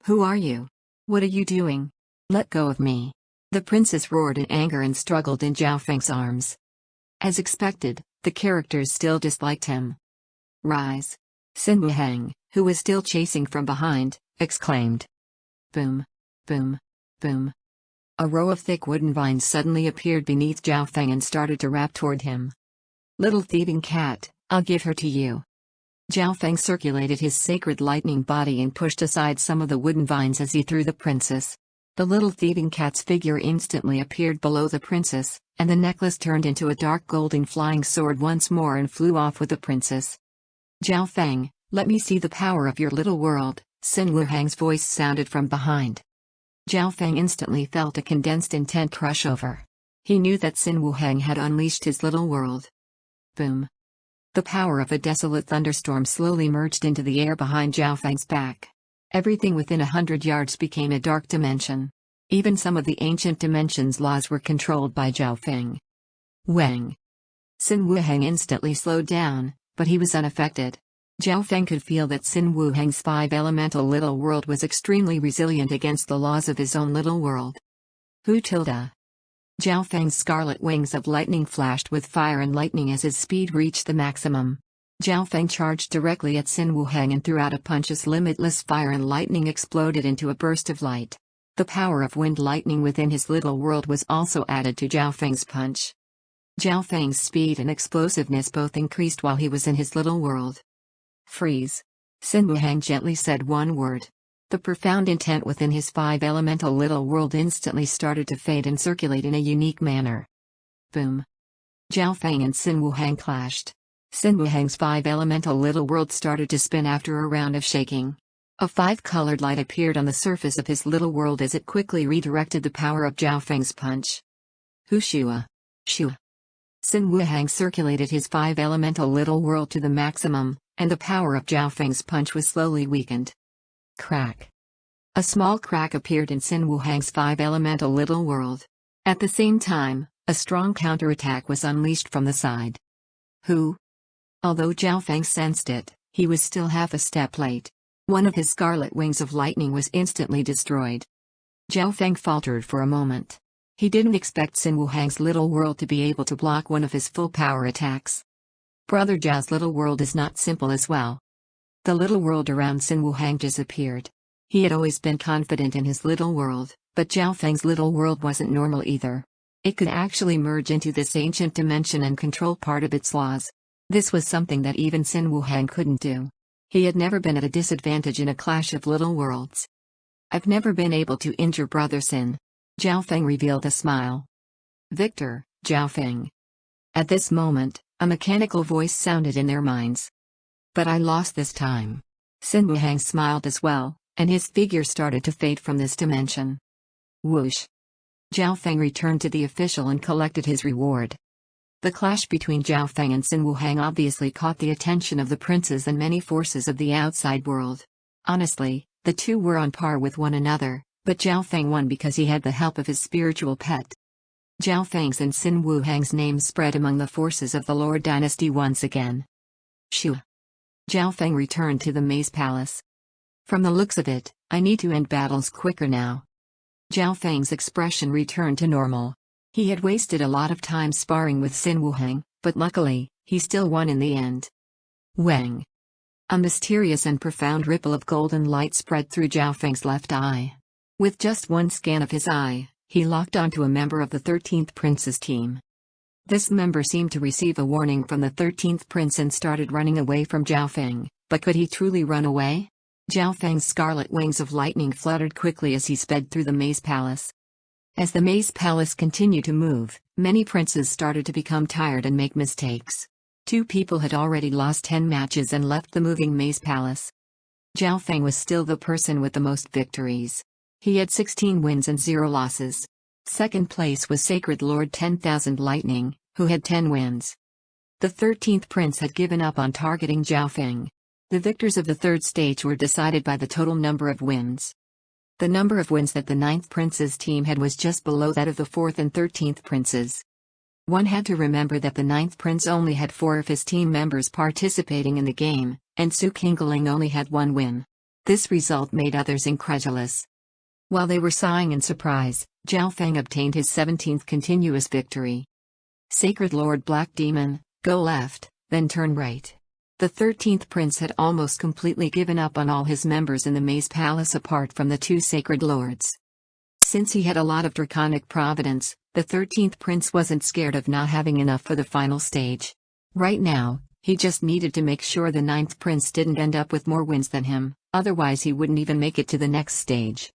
Who are you? What are you doing? Let go of me. The princess roared in anger and struggled in Zhao Feng's arms. As expected, the characters still disliked him. Rise. Sin Wuhang, who was still chasing from behind, exclaimed. Boom. Boom. Boom. A row of thick wooden vines suddenly appeared beneath Zhao Feng and started to wrap toward him. Little thieving cat, I'll give her to you. Zhao Feng circulated his sacred lightning body and pushed aside some of the wooden vines as he threw the princess. The little thieving cat's figure instantly appeared below the princess, and the necklace turned into a dark golden flying sword once more and flew off with the princess. Zhao Feng, let me see the power of your little world, Sin Wuhang's voice sounded from behind. Zhao Feng instantly felt a condensed intent crush over. He knew that Sin Wuhang had unleashed his little world. Boom. The power of a desolate thunderstorm slowly merged into the air behind Zhao Feng's back. Everything within 100 yards became a dark dimension. Even some of the ancient dimension's laws were controlled by Zhao Feng. Wang. Sin Wuhang instantly slowed down, but he was unaffected. Zhao Feng could feel that Sin Wuhang's five-elemental little world was extremely resilient against the laws of his own little world. Who tilde? Zhao Feng's scarlet wings of lightning flashed with fire and lightning as his speed reached the maximum. Zhao Feng charged directly at Sin Wuhang and threw out a punch as limitless fire and lightning exploded into a burst of light. The power of wind lightning within his little world was also added to Zhao Feng's punch. Zhao Feng's speed and explosiveness both increased while he was in his little world. Freeze. Sin Wuhang gently said one word. The profound intent within his five-elemental little world instantly started to fade and circulate in a unique manner. Boom! Zhao Feng and Xin Wuhang clashed. Xin Wuhang's five-elemental little world started to spin after a round of shaking. A five-colored light appeared on the surface of his little world as it quickly redirected the power of Zhao Feng's punch. Hushua! Shua! Xin Wuhang circulated his five-elemental little world to the maximum, and the power of Zhao Feng's punch was slowly weakened. Crack! A small crack appeared in Xin Wuhang's five-elemental little world. At the same time, a strong counterattack was unleashed from the side. Although Zhao Feng sensed it, he was still half a step late. One of his scarlet wings of lightning was instantly destroyed. Zhao Feng faltered for a moment. He didn't expect Xin Wuhang's little world to be able to block one of his full power attacks. Brother Zhao's little world is not simple as well. The little world around Xin Wuhang disappeared. He had always been confident in his little world, but Zhao Feng's little world wasn't normal either. It could actually merge into this ancient dimension and control part of its laws. This was something that even Xin Wuhang couldn't do. He had never been at a disadvantage in a clash of little worlds. I've never been able to injure Brother Xin. Zhao Feng revealed a smile. Victor, Zhao Feng. At this moment, a mechanical voice sounded in their minds. But I lost this time. Xin Wuhang smiled as well, and his figure started to fade from this dimension. Whoosh! Zhao Feng returned to the official and collected his reward. The clash between Zhao Feng and Xin Wuhang obviously caught the attention of the princes and many forces of the outside world. Honestly, the two were on par with one another, but Zhao Feng won because he had the help of his spiritual pet. Zhao Feng's and Xin Wuhang's names spread among the forces of the Lord Dynasty once again. Shua! Zhao Feng returned to the Maze Palace. From the looks of it, I need to end battles quicker now. Zhao Feng's expression returned to normal. He had wasted a lot of time sparring with Xin Wuhang, but luckily, he still won in the end. Wang! A mysterious and profound ripple of golden light spread through Zhao Feng's left eye. With just one scan of his eye, he locked onto a member of the 13th Prince's team. This member seemed to receive a warning from the 13th Prince and started running away from Zhao Feng, but could he truly run away? Zhao Feng's scarlet wings of lightning fluttered quickly as he sped through the Maze Palace. As the Maze Palace continued to move, many princes started to become tired and make mistakes. 2 people had already lost 10 matches and left the moving Maze Palace. Zhao Feng was still the person with the most victories. He had 16 wins and 0 losses. Second place was Sacred Lord 10,000 Lightning, who had 10 wins. The 13th Prince had given up on targeting Zhao Feng. The victors of the third stage were decided by the total number of wins. The number of wins that the 9th Prince's team had was just below that of the 4th and 13th Princes. One had to remember that the 9th Prince only had 4 of his team members participating in the game, and Su Qingling only had 1 win. This result made others incredulous. While they were sighing in surprise, Zhao Feng obtained his 17th continuous victory. Sacred Lord Black Demon, go left, then turn right. The 13th Prince had almost completely given up on all his members in the Maze Palace apart from the 2 Sacred Lords. Since he had a lot of draconic providence, the 13th Prince wasn't scared of not having enough for the final stage. Right now, he just needed to make sure the 9th Prince didn't end up with more wins than him, otherwise he wouldn't even make it to the next stage.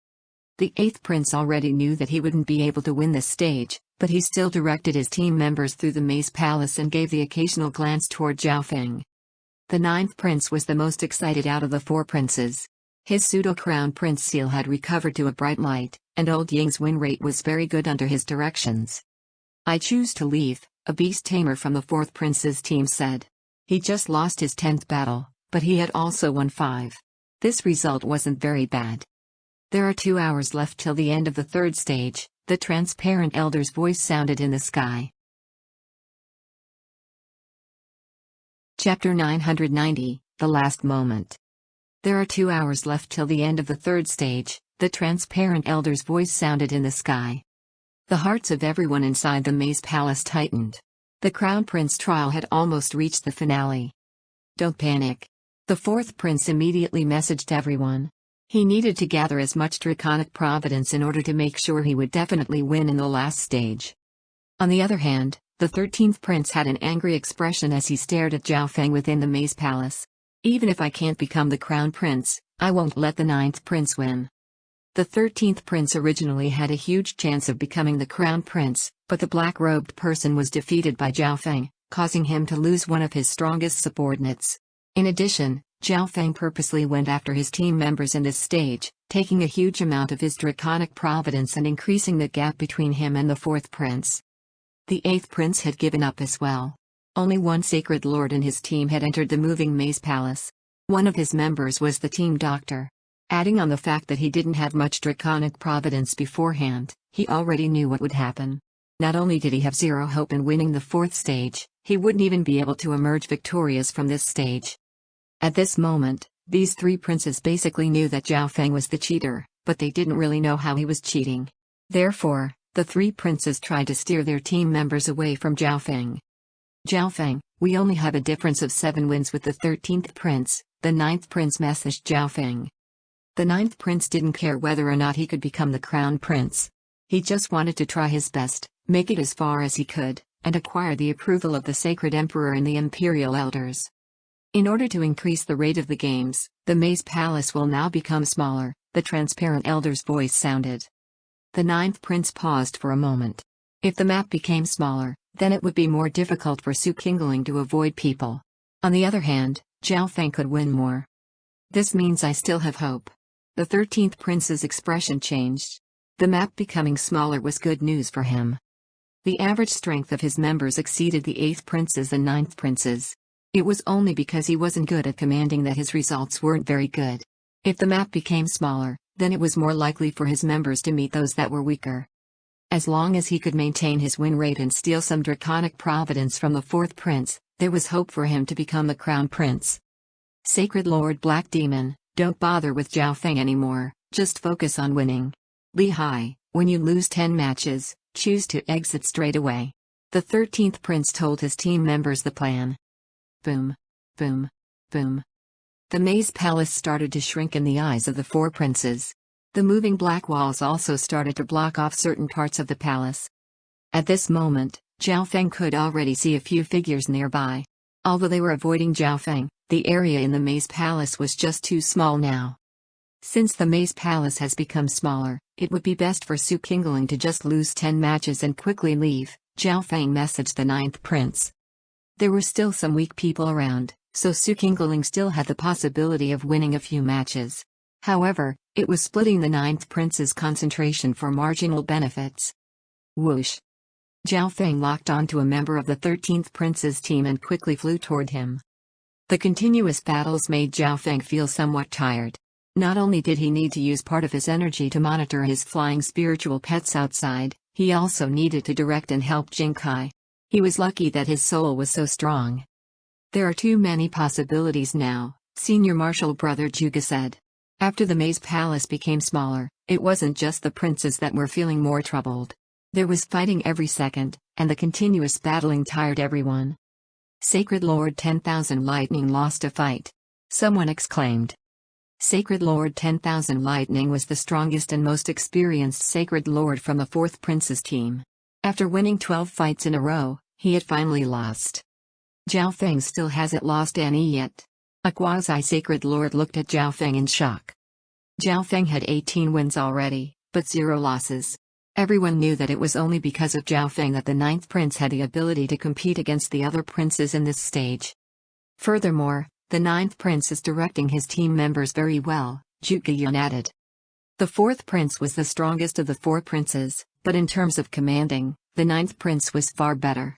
The 8th Prince already knew that he wouldn't be able to win this stage, but he still directed his team members through the Maze Palace and gave the occasional glance toward Zhao Feng. The 9th Prince was the most excited out of the 4 princes. His pseudo-crown prince seal had recovered to a bright light, and Old Ying's win rate was very good under his directions. I choose to leave, a beast tamer from the 4th prince's team said. He just lost his 10th battle, but he had also won 5. This result wasn't very bad. There are 2 hours left till the end of the 3rd stage, the transparent elder's voice sounded in the sky. Chapter 990, The Last Moment. There are 2 hours left till the end of the 3rd stage, the transparent elder's voice sounded in the sky. The hearts of everyone inside the Maze Palace tightened. The Crown Prince trial had almost reached the finale. Don't panic. The 4th Prince immediately messaged everyone. He needed to gather as much draconic providence in order to make sure he would definitely win in the last stage. On the other hand, the 13th Prince had an angry expression as he stared at Zhao Feng within the Maze Palace. Even if I can't become the Crown Prince, I won't let the 9th prince win. The 13th prince originally had a huge chance of becoming the crown prince, but the black-robed person was defeated by Zhao Feng, causing him to lose one of his strongest subordinates. In addition, Zhao Feng purposely went after his team members in this stage, taking a huge amount of his draconic providence and increasing the gap between him and the 4th prince. The 8th prince had given up as well. Only one sacred lord and his team had entered the moving maze palace. One of his members was the team doctor. Adding on the fact that he didn't have much draconic providence beforehand, he already knew what would happen. Not only did he have zero hope in winning the 4th stage, he wouldn't even be able to emerge victorious from this stage. At this moment, these 3 princes basically knew that Zhao Feng was the cheater, but they didn't really know how he was cheating. Therefore, the 3 princes tried to steer their team members away from Zhao Feng. Zhao Feng, we only have a difference of 7 wins with the 13th prince, the 9th prince messaged Zhao Feng. The 9th prince didn't care whether or not he could become the crown prince. He just wanted to try his best, make it as far as he could, and acquire the approval of the sacred emperor and the imperial elders. In order to increase the rate of the games, the maze palace will now become smaller, the transparent elder's voice sounded. The 9th prince paused for a moment. If the map became smaller, then it would be more difficult for Su Qingling to avoid people. On the other hand, Zhao Feng could win more. This means I still have hope. The 13th prince's expression changed. The map becoming smaller was good news for him. The average strength of his members exceeded the 8th prince's and 9th prince's. It was only because he wasn't good at commanding that his results weren't very good. If the map became smaller, then it was more likely for his members to meet those that were weaker. As long as he could maintain his win rate and steal some draconic providence from the 4th prince, there was hope for him to become the crown prince. Sacred Lord Black Demon, don't bother with Zhao Feng anymore, just focus on winning. Li Hai, when you lose 10 matches, choose to exit straight away. The 13th prince told his team members the plan. Boom. Boom. Boom. The maze palace started to shrink in the eyes of the 4 princes. The moving black walls also started to block off certain parts of the palace. At this moment, Zhao Feng could already see a few figures nearby. Although they were avoiding Zhao Feng, the area in the maze palace was just too small now. Since the maze palace has become smaller, it would be best for Su Qingling to just lose 10 matches and quickly leave, Zhao Feng messaged the 9th prince. There were still some weak people around, so Su Qingling still had the possibility of winning a few matches. However, it was splitting the 9th prince's concentration for marginal benefits. Whoosh! Zhao Feng locked onto a member of the 13th prince's team and quickly flew toward him. The continuous battles made Zhao Feng feel somewhat tired. Not only did he need to use part of his energy to monitor his flying spiritual pets outside, he also needed to direct and help Jing Kai. He was lucky that his soul was so strong. There are too many possibilities now, Senior Marshal Brother Juga said. After the maze palace became smaller, it wasn't just the princes that were feeling more troubled. There was fighting every second, and the continuous battling tired everyone. Sacred Lord 10,000 Lightning lost a fight. Someone exclaimed. Sacred Lord 10,000 Lightning was the strongest and most experienced Sacred Lord from the 4th Prince's team. After winning 12 fights in a row, he had finally lost. Zhao Feng still hasn't lost any yet. A quasi-Sacred Lord looked at Zhao Feng in shock. Zhao Feng had 18 wins already, but 0 losses. Everyone knew that it was only because of Zhao Feng that the 9th prince had the ability to compete against the other princes in this stage. Furthermore, the 9th prince is directing his team members very well, Zhuge Yun added. The 4th prince was the strongest of the 4 princes, but in terms of commanding, the 9th prince was far better.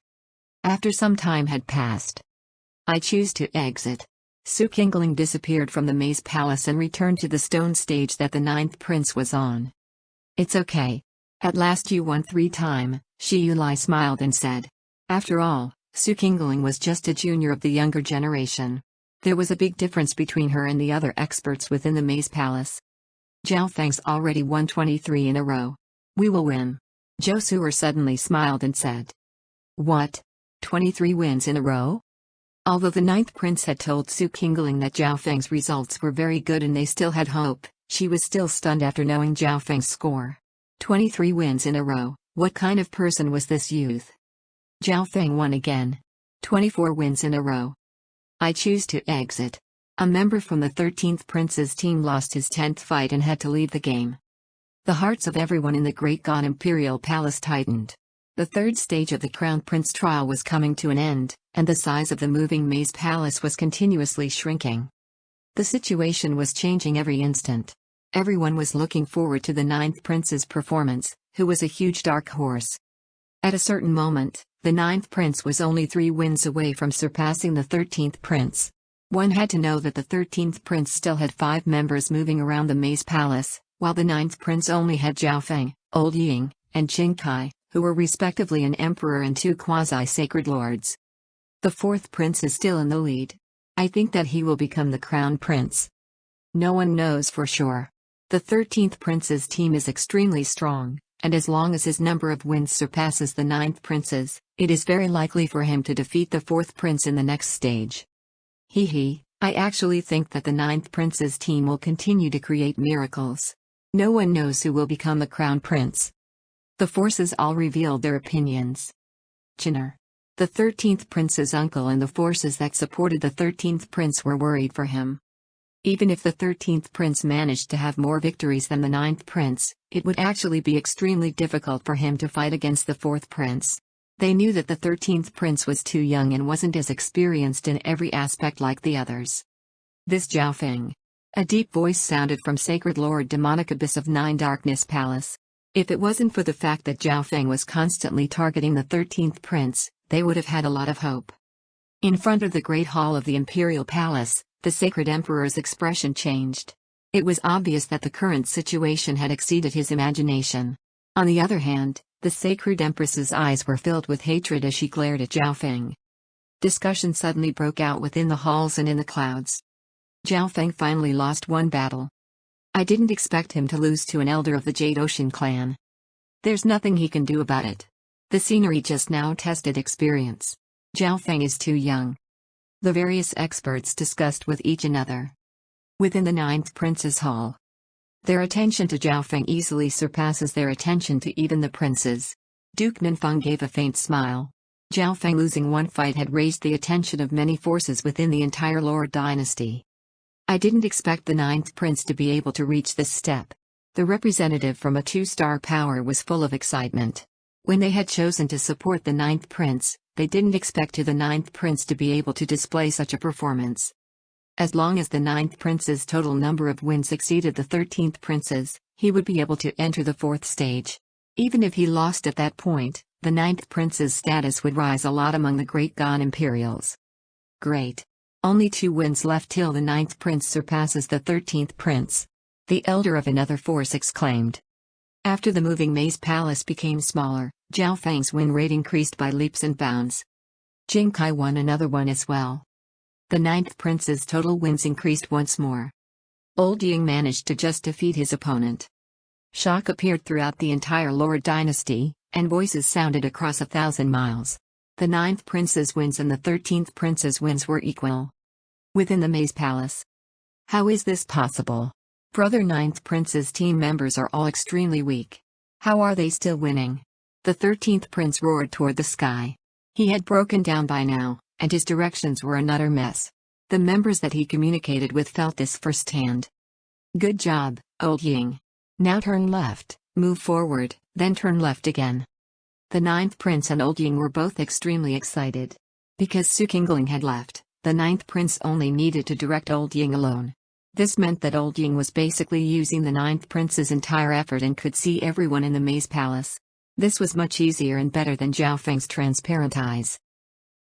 After some time had passed. I choose to exit. Su Qingling disappeared from the maze palace and returned to the stone stage that the 9th prince was on. It's okay. At last you won 3 times, Shi Yulai smiled and said. After all, Su Qingling was just a junior of the younger generation. There was a big difference between her and the other experts within the maze palace. Zhao Feng's already won 23 in a row. We will win. Zhou Suer suddenly smiled and said. What? 23 wins in a row? Although the 9th prince had told Su Qingling that Zhao Feng's results were very good and they still had hope, she was still stunned after knowing Zhao Feng's score. 23 wins in a row, what kind of person was this youth? Zhao Feng won again. 24 wins in a row. I choose to exit. A member from the 13th Prince's team lost his 10th fight and had to leave the game. The hearts of everyone in the Great God Imperial Palace tightened. The third stage of the Crown Prince trial was coming to an end, and the size of the moving maze palace was continuously shrinking. The situation was changing every instant. Everyone was looking forward to the 9th Prince's performance, who was a huge dark horse. At a certain moment, the 9th Prince was only 3 wins away from surpassing the 13th Prince. One had to know that the 13th Prince still had 5 members moving around the maze palace, while the 9th Prince only had Zhao Feng, Old Ying, and Qing Kai, who were respectively an emperor and 2 quasi-sacred lords. The 4th Prince is still in the lead. I think that he will become the Crown Prince. No one knows for sure. The 13th Prince's team is extremely strong, and as long as his number of wins surpasses the 9th Prince's, it is very likely for him to defeat the 4th Prince in the next stage. I actually think that the 9th Prince's team will continue to create miracles. No one knows who will become the Crown Prince. The forces all revealed their opinions. Chinner, the 13th Prince's uncle, and the forces that supported the 13th Prince were worried for him. Even if the 13th Prince managed to have more victories than the 9th Prince, it would actually be extremely difficult for him to fight against the 4th Prince. They knew that the 13th Prince was too young and wasn't as experienced in every aspect like the others. This Zhao Feng. A deep voice sounded from Sacred Lord Demonic Abyss of 9 Darkness Palace. If it wasn't for the fact that Zhao Feng was constantly targeting the 13th Prince, they would have had a lot of hope. In front of the Great Hall of the Imperial Palace, the Sacred Emperor's expression changed. It was obvious that the current situation had exceeded his imagination. On the other hand, the Sacred Empress's eyes were filled with hatred as she glared at Zhao Feng. Discussion suddenly broke out within the halls and in the clouds. Zhao Feng finally lost one battle. I didn't expect him to lose to an elder of the Jade Ocean clan. There's nothing he can do about it. The scenery just now tested experience. Zhao Feng is too young. The various experts discussed with each another. Within the 9th Prince's hall, their attention to Zhao Feng easily surpasses their attention to even the princes. Duke Ninfeng gave a faint smile. Zhao Feng losing one fight had raised the attention of many forces within the entire Lord dynasty. I didn't expect the 9th Prince to be able to reach this step. The representative from a 2-star power was full of excitement. When they had chosen to support the 9th Prince, they didn't expect the 9th Prince to be able to display such a performance. As long as the 9th Prince's total number of wins exceeded the 13th Prince's, he would be able to enter the 4th stage. Even if he lost at that point, the 9th Prince's status would rise a lot among the Great God Imperials. Great. Only 2 wins left till the 9th Prince surpasses the 13th Prince. The elder of another force exclaimed. After the moving maze palace became smaller, Zhao Feng's win rate increased by leaps and bounds. Qing Kai won another one as well. The 9th Prince's total wins increased once more. Old Ying managed to just defeat his opponent. Shock appeared throughout the entire Lord dynasty, and voices sounded across 1,000 miles. The 9th Prince's wins and the 13th Prince's wins were equal. Within the maze palace. How is this possible? Brother 9th Prince's team members are all extremely weak. How are they still winning? The 13th Prince roared toward the sky. He had broken down by now, and his directions were an utter mess. The members that he communicated with felt this firsthand. Good job, Old Ying. Now turn left, move forward, then turn left again. The 9th Prince and Old Ying were both extremely excited. Because Su Qingling had left, the 9th Prince only needed to direct Old Ying alone. This meant that Old Ying was basically using the 9th Prince's entire effort and could see everyone in the maze palace. This was much easier and better than Zhao Feng's transparent eyes.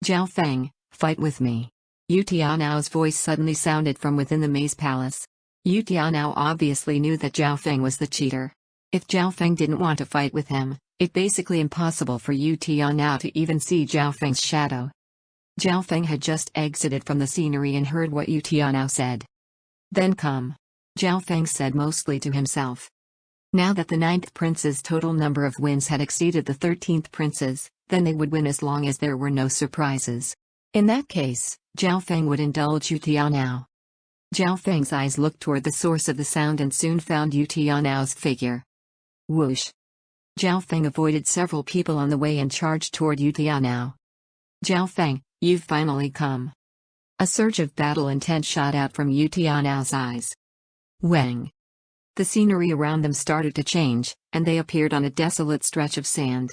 Zhao Feng, fight with me. Yu Tianao's voice suddenly sounded from within the maze palace. Yu Tianao obviously knew that Zhao Feng was the cheater. If Zhao Feng didn't want to fight with him, it's basically impossible for Yu Tianao to even see Zhao Feng's shadow. Zhao Feng had just exited from the scenery and heard what Yu Tianao said. Then come. Zhao Feng said mostly to himself. Now that the 9th Prince's total number of wins had exceeded the 13th Prince's, then they would win as long as there were no surprises. In that case, Zhao Feng would indulge Yu Tianao. Zhao Feng's eyes looked toward the source of the sound and soon found Yu Tianao's figure. Whoosh! Zhao Feng avoided several people on the way and charged toward Yu Tianao. Zhao Feng, you've finally come. A surge of battle intent shot out from Yu Tianao's eyes. Wang. The scenery around them started to change, and they appeared on a desolate stretch of sand.